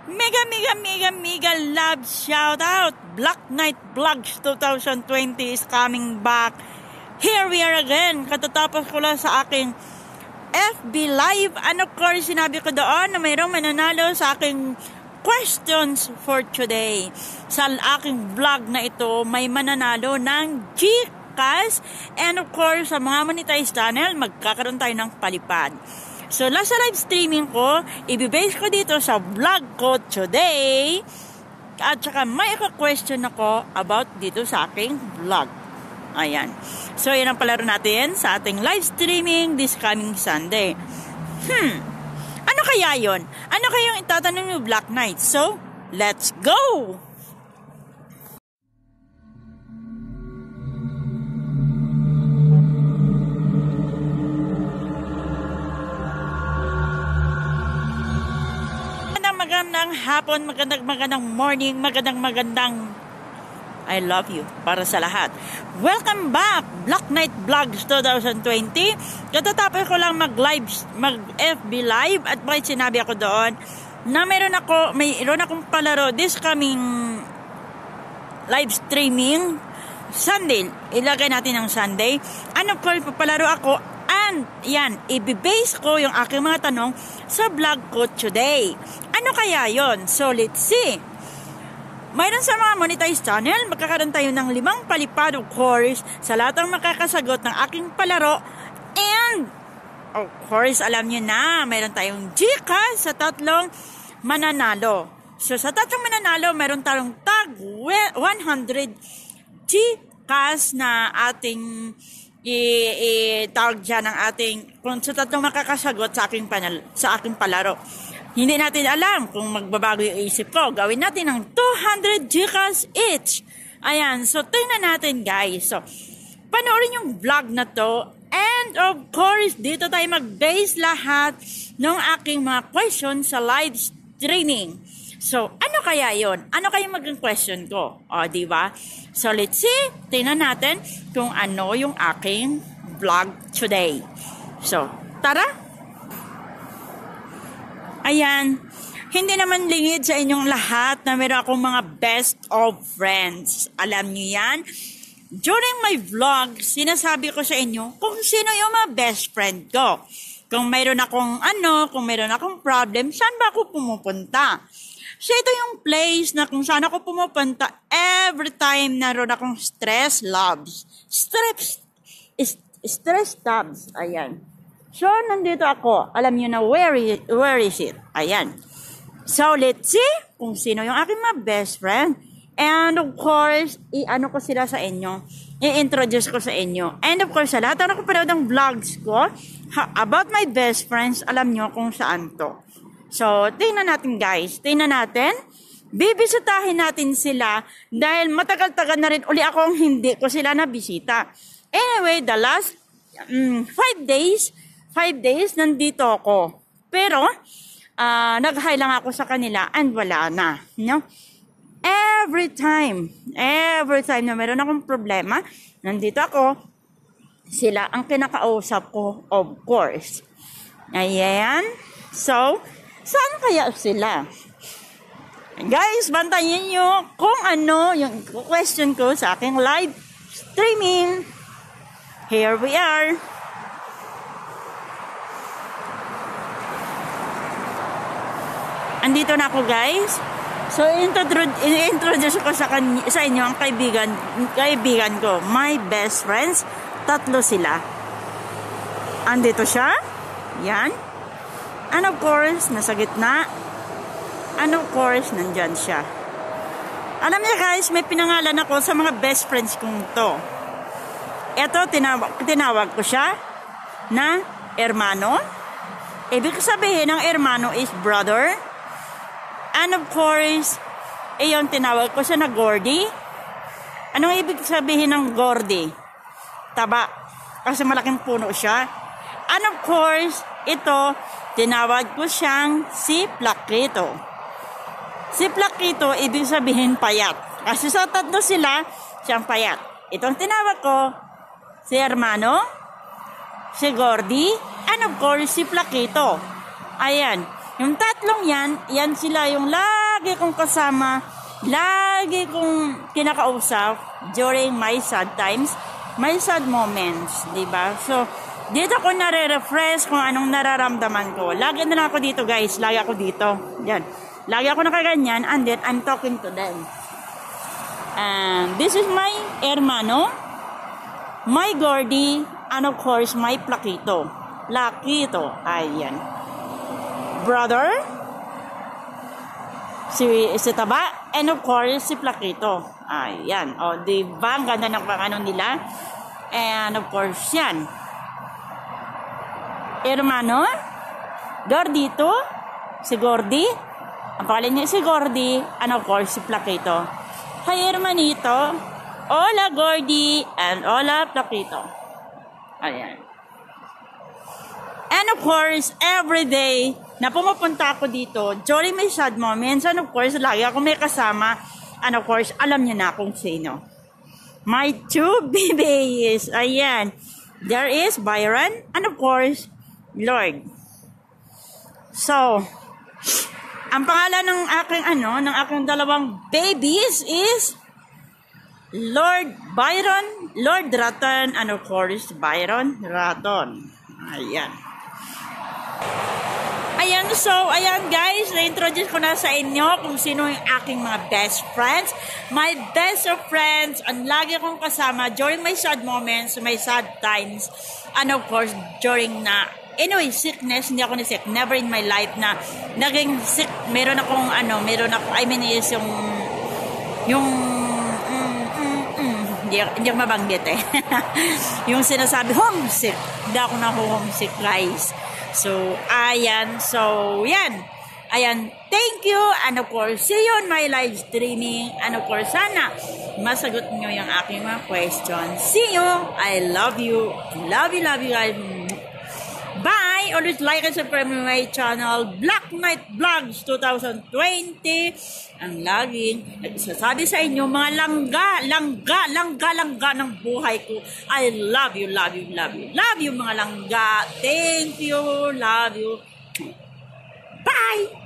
Mega love shout out. Black Knight Vlogs 2020 is coming back. Here we are again. Katatapos ko lang sa aking FB Live. And of course, sinabi ko doon na mayroong mananalo sa aking questions for today. Sa aking vlog na ito, may mananalo ng GCash. And of course, sa mga monetized channel, magkakaroon tayo ng palipad. So, nasa live streaming ko, ibibase ko dito sa vlog ko today. At saka may question ako about dito sa aking vlog. Ayan. So, yan ang palaro natin sa ating live streaming this coming Sunday. Ano kaya yon? Ano kayang itatanong ng Black Knight? So, let's go! Magandang hapon, magandang morning, magandang I love you para sa lahat. Welcome back, Black Knight Vlogs 2020. Katatapos ko lang mag-FB live at may sinabi ako doon na mayroon akong palaro this coming live streaming Sunday. Ilagay natin ng Sunday. Ano ko, papalaro ako and yan, ibibase ko yung aking mga tanong sa vlog ko today. Ano kaya yon? So, let's see. Mayroon sa mga monetized channel, magkakaroon tayo ng 5 palipad of course sa lahat ng makakasagot ng aking palaro. And, of course, alam nyo na, mayroon tayong GCash sa 3 mananalo. So, sa 3 mananalo, mayroon tayong tag 100 GCash na ating tawag dyan ng ating kung sa 3 makakasagot sa aking palaro. Hindi natin alam kung magbabago yung isip ko. Gawin natin ng 200 GCash each. Ayan. So, tingnan natin guys. So, panoorin yung vlog na to. And of course, dito tayo mag-base lahat ng aking mga questions sa live streaming. So, ano kaya yon? Ano kaya maging question ko? O, diba? So, let's see. Tingnan natin kung ano yung aking vlog today. So, tara! Ayan, hindi naman lingid sa inyong lahat na meron akong mga best of friends. Alam niyo yan? During my vlog, sinasabi ko sa inyo kung sino yung mga best friend ko. Kung mayroon akong problem, saan ba ako pumupunta? So ito yung place na kung saan ako pumupunta every time naroon akong stress tabs. Ayan. So, nandito ako. Alam niyo na where is it? Ayan. So, let's see kung sino yung aking mga best friend. And of course, i-ano ko sila sa inyo. I-introduce ko sa inyo. And of course, sa lahat ng napapanood ng vlogs ko about my best friends, alam niyo kung saan to. So, tingnan natin guys. Tingnan natin. Bibisitahin natin sila dahil matagal-tagal na rin uli akong hindi ko sila nabisita. Anyway, the last 5 days, nandito ako. Pero, nag-hi lang ako sa kanila and wala na. No? Every time na meron akong problema, nandito ako, sila ang kinakausap ko, of course. Ayan. So, saan kaya sila? Guys, bantayin nyo kung ano yung question ko sa aking live streaming. Here we are. Andito na ako guys. So, i-introduce ko sa inyo ang kaibigan ko. My best friends. 3 sila. Andito siya. Yan. And of course, nasa gitna. And of course, nandyan siya. Alam niyo guys, may pinangalan ako sa mga best friends kong to. Ito, tinawag ko siya na hermano. Ibig sabihin ng hermano is brother. And of course, yung tinawag ko siya na Gordy. Anong ibig sabihin ng Gordy? Taba. Kasi malaking puno siya. And of course, ito, tinawag ko siyang si Plakito. Si Plakito, ibig sabihin payat. Kasi sa 3 sila, siyang payat. Itong tinawag ko, si hermano, si Gordy, and of course, si Plakito. Ayan. Yung tatlong yan sila yung lagi kong kasama, lagi kong kinakausap during my sad times, my sad moments, diba? So, dito ko nare-refresh kung anong nararamdaman ko. Lagi na lang ako dito, guys. Lagi ako dito. Yan. Lagi ako nakaganyan, and then I'm talking to them. And this is my hermano, my Gordy, and of course, my Plaquito. Plaquito. Ayan. Brother, si Taba, and of course, si Plaquito. Ayan. O, diba? Ang ganda ng pang-ano nila. And of course, yan. Hermano, Gordito, si Gordy, ang pangalan niya si Gordy, and of course, si Plaquito. Hi, hermanito. Hola, Gordy, and hola, Plaquito. Ayan. And of course, every day na pumupunta ako dito, during my sad moments, and of course, lagi ako may kasama, and of course, alam niyo na kung sino. My two babies. Ayan. There is Byron, and of course, Lord. So, ang pangalan ng aking dalawang babies is Lord Byron, Lord Raton, and of course, Byron Raton. Ayan. Ayan, so, ayan guys, na-introduce ko na sa inyo kung sino yung aking mga best friends. My best of friends, ang lagi kong kasama during my sad moments, my sad times, and of course, during anyway, sickness, hindi ako na-sick. Never in my life na naging sick. Meron ako, I mean, is hindi ako mabanggit eh. Yung sinasabi, homesick. Hindi ako na-homesick, guys. So, ayan. So, yan. Ayan. Thank you. And of course, see you on my live streaming. And of course, sana masagot nyo yung aking mga questions. See you. I love you. Love you guys. Bye! Always like and subscribe to my channel, Black Knight Vlogs 2020. Ang laging nagsasabi sa inyo, mga langga ng buhay ko. I love you mga langga. Thank you. Love you. Bye!